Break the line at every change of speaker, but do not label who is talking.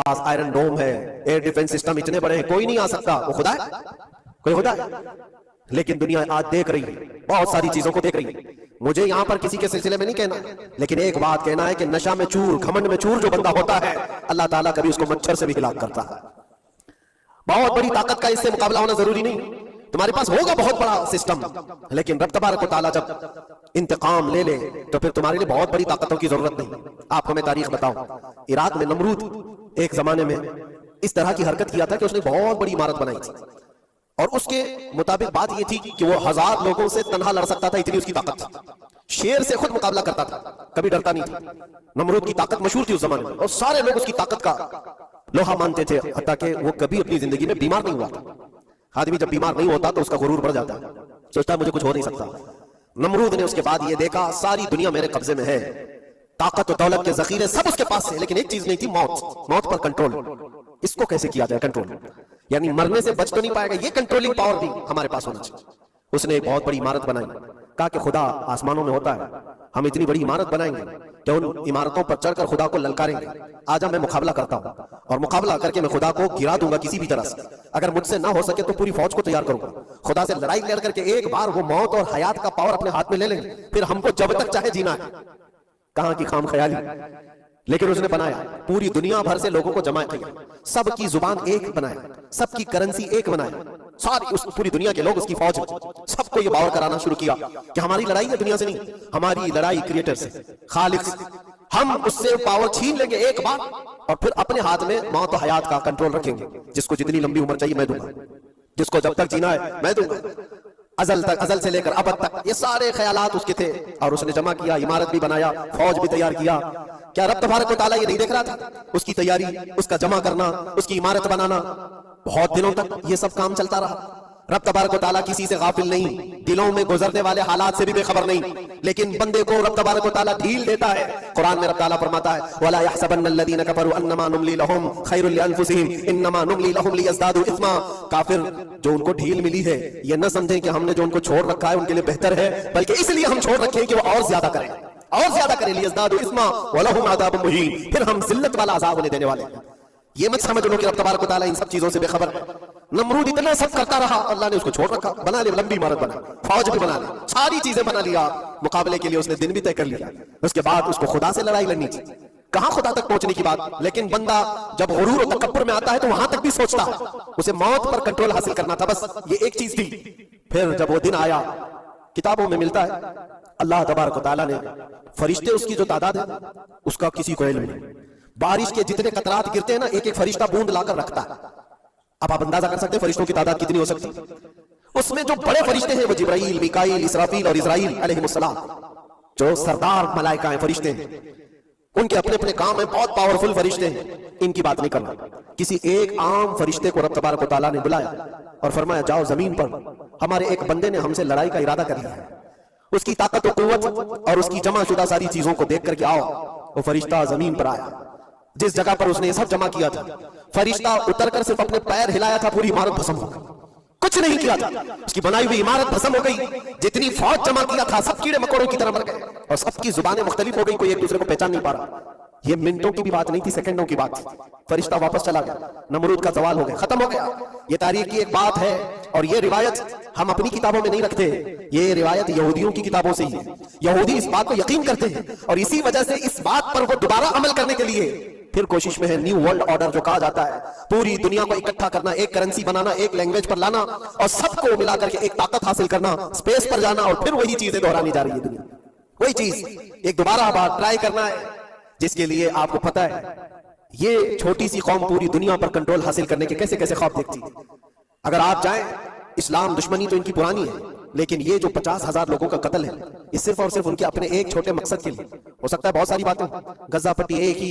पास iron डोम है, air defence system इतने बड़े हैं, कोई नहीं आ सकता। वो खुदा है? कोई खुदा है? लेकिन दुनिया आज देख रही है, बहुत सारी चीजों को देख रही है। मुझे यहां पर किसी के सिलसिले में नहीं कहना, लेकिन एक बात कहना है कि नशा में चूर, घमंड में चूर जो बंदा होता है, अल्लाह ताला कभी उसको मच्छर से भी हिलाक करता है। बहुत बड़ी ताकत का इससे मुकाबला होना जरूरी नहीं। तुम्हारे पास होगा बहुत बड़ा सिस्टम, लेकिन रब तबारक व तआला जब इंतकाम ले ले तो फिर तुम्हारे लिए बहुत बड़ी ताकतों की जरूरत नहीं। आपको मैं तारीख बताऊं, इराक में नमरूद एक जमाने में इस तरह की हरकत किया था कि उसने बहुत बड़ी इमारत बनाई थी, और उसके मुताबिक बात यह थी कि वो 1000 लोगों से तन्हा लड़ सकता था, इतनी उसकी ताकत थी। शेर से खुद मुकाबला करता था, कभी डरता नहीं था। नमरूद की ताकत मशहूर थी उस जमाने में, और सारे लोग उसकी ताकत का लोहा मानते थे, हत्ता कि वो कभी अपनी जिंदगी में बीमार नहीं हुआ था। आदमी जब बीमार नहीं होता तो उसका गुरूर बढ़ जाता है, सोचता है मुझे कुछ हो नहीं सकता। नमरूद ने उसके बाद ये देखा सारी दुनिया मेरे कब्जे में है, ताकत और दौलत के जखीरे सब उसके पास है, लेकिन एक चीज नहीं थी, मौत पर कंट्रोल। इसको कैसे किया जाए कंट्रोल, यानी मरने से बच तो नहीं पाएगा, ये कंट्रोलिंग पावर भी हमारे पास होना चाहिए। उसने एक बहुत बड़ी इमारत बनाई, कहा कि खुदा आसमानों में होता है, हम इतनी बड़ी इमारत बनाएंगे कि उन इमारतों पर चढ़कर खुदा को ललकारेंगे। आजा मैं मुकाबला करता हूं, और मुकाबला करके मैं खुदा को गिरा दूंगा किसी भी तरह से। अगर मुझसे ना हो सके तो पूरी फौज को तैयार करूंगा, खुदा से लड़ाई लड़ करके एक बार वो मौत और हयात का पावर अपने हाथ में ले लेंगे, फिर हमको जब तक चाहे जीना है। कहां की खाम ख्याली, लेकिन उसने बनाया, पूरी दुनिया भर से लोगों को जमा किया, सबकी जुबान एक बनाया, सबकी करेंसी एक बनाया, सारी उस पूरी दुनिया के लोग उसकी फौज, सबको ये बावर कराना शुरू किया कि हमारी लड़ाई है दुनिया से नहीं, हमारी लड़ाई क्रिएटर से, खालिक से। हम उससे पावर छीन लेंगे एक बार, और फिर अपने हाथ में मौत और हयात का कंट्रोल रखेंगे। जिसको जितनी लंबी उम्र चाहिए मैं दूंगा, जिसको जब तक जीना है मैं दूंगा, अजल से लेकर अब तक। ये सारे ख्यालात उसके थे, और उसने जमा किया, इमारत भी बनाया, फौज भी तैयार किया। क्या रब तबारक व तआला ये नहीं देख रहा था? उसकी तैयारी, उसका जमा करना, उसकी इमारत बनाना, बहुत दिनों तक ये सब काम चलता रहा। रब तबारक व तआला किसी से गाफिल नहीं, दिलों में गुजरने वाले हालात से भी बेखबर नहीं, लेकिन बंदे को रब तबारक व तआला ढील देता है। कुरान में रब तआला फरमाता है, वला यहसबन्नल्लज़ीना कफरू अन्नमा नुमली लहुम खैरुल लिअनफुसिहिम इन्नमा नुमली लहुम लियज़दादू इस्मा। काफिर जो उनको ढील मिली है, ये न समझें कि हमने जो उनको छोड़ रखा है उनके लिए बेहतर है, बल्कि इसलिए हम छोड़ रखे हैं कि वो और ज्यादा करें, और ज्यादा करें। लियज़दादू इस्मा व लहुम अज़ाबुन मुहीन, फिर हम जिल्लत वाला अज़ाब उन्हें देने वाले हैं। ये मत समझ लो कि रब तबारक व तआला इन सब चीजों से बेखबर है। नमरूद इतना सब करता रहा, अल्लाह ने उसको छोड़ रखा, बना ले लंबी इमारत, बना फौज भी बना ली, सारी चीजें बना लिया। मुकाबले के लिए उसने दिन भी तय कर लिया। उसके बाद उसको खुदा से लड़ाई लड़नी थी, कहां खुदा तक पहुंचने की बात। लेकिन बंदा जब गुरूर और तकब्बुर में आता है तो वहां तक भी सोचता है, उसे मौत पर कंट्रोल हासिल करना था, बस ये एक चीज थी। फिर जब वो दिन आया, किताबों में मिलता है अल्लाह तबारक व तआला ने फरिश्ते, उसकी जो तादाद है उसका किसी को इल्म नहीं। बारिश के जितने कतरात गिरते हैं ना, एक एक फरिश्ता बूंद लाकर रखता है। अब आप अंदाजा कर सकते हैं फरिश्तों की तादाद कितनी हो सकती है। उसमें जो बड़े फरिश्ते हैं वो जिब्राइल, मीकाईल, इसराफील और इज़राइल अलैहिमुस्सलाम, जो सरदार मलाइका हैं, फरिश्ते हैं, उनके अपने अपने काम है, बहुत पावरफुल फरिश्ते हैं। इनकी बात नहीं करना, किसी एक आम फरिश्ते को रब तबारक व तआला ने बुलाया और फरमाया, जाओ जमीन पर, हमारे एक बंदे ने हमसे लड़ाई का इरादा कर लिया है, उसकी ताकत और कुव्वत और उसकी जमा शुदा सारी चीजों को देख करके आओ। वो फरिश्ता जमीन पर आया, जिस जगह पर उसने सब जमा किया था, फरिश्ता उतरकर सिर्फ अपने पैर हिलाया था, पूरी इमारत भस्म हो गई, कुछ नहीं किया था, उसकी बनाई हुई इमारत भस्म हो गई। जितनी फौज जमा किया था सब कीड़े मकोड़ों की तरह मर गए, और सबकी जुबानें मुख्तलिफ हो गई, कोई एक दूसरे को पहचान नहीं पा रहा। ये मिनटों की भी बात नहीं थी, सेकंडों की बात थी। फरिश्ता वापस चला गया, नमरूद का सवाल हो गया, खत्म हो गया। ये तारीख की एक बात है, और ये रिवायत हम अपनी किताबों में नहीं रखते, ये रिवायत यहूदियों की किताबों से ही है। यहूदी इस बात को यकीन करते हैं, और इसी वजह से इस बात पर वो दोबारा अमल करने के लिए फिर कोशिश में है। न्यू वर्ल्ड ऑर्डर जो कहा जाता है, पूरी दुनिया को इकट्ठा करना, एक करेंसी बनाना, एक लैंग्वेज पर लाना, और सबको मिला करके एक ताकत हासिल करना, स्पेस पर जाना, और फिर वही चीजें दोहरानी जा रही है दुनिया, वही चीज एक दोबारा बार ट्राई करना है, जिसके लिए आपको पता है ये छोटी सी कौम पूरी दुनिया पर कंट्रोल हासिल करने के कैसे कैसे ख्वाब देखती है। अगर आप जाएं, इस्लाम दुश्मनी तो इनकी पुरानी है, लेकिन ये जो 50,000 लोगों का कत्ल है, ये सिर्फ और सिर्फ उनके अपने एक छोटे मकसद के लिए हो सकता है। बहुत सारी बातें, गजा पट्टी एक ही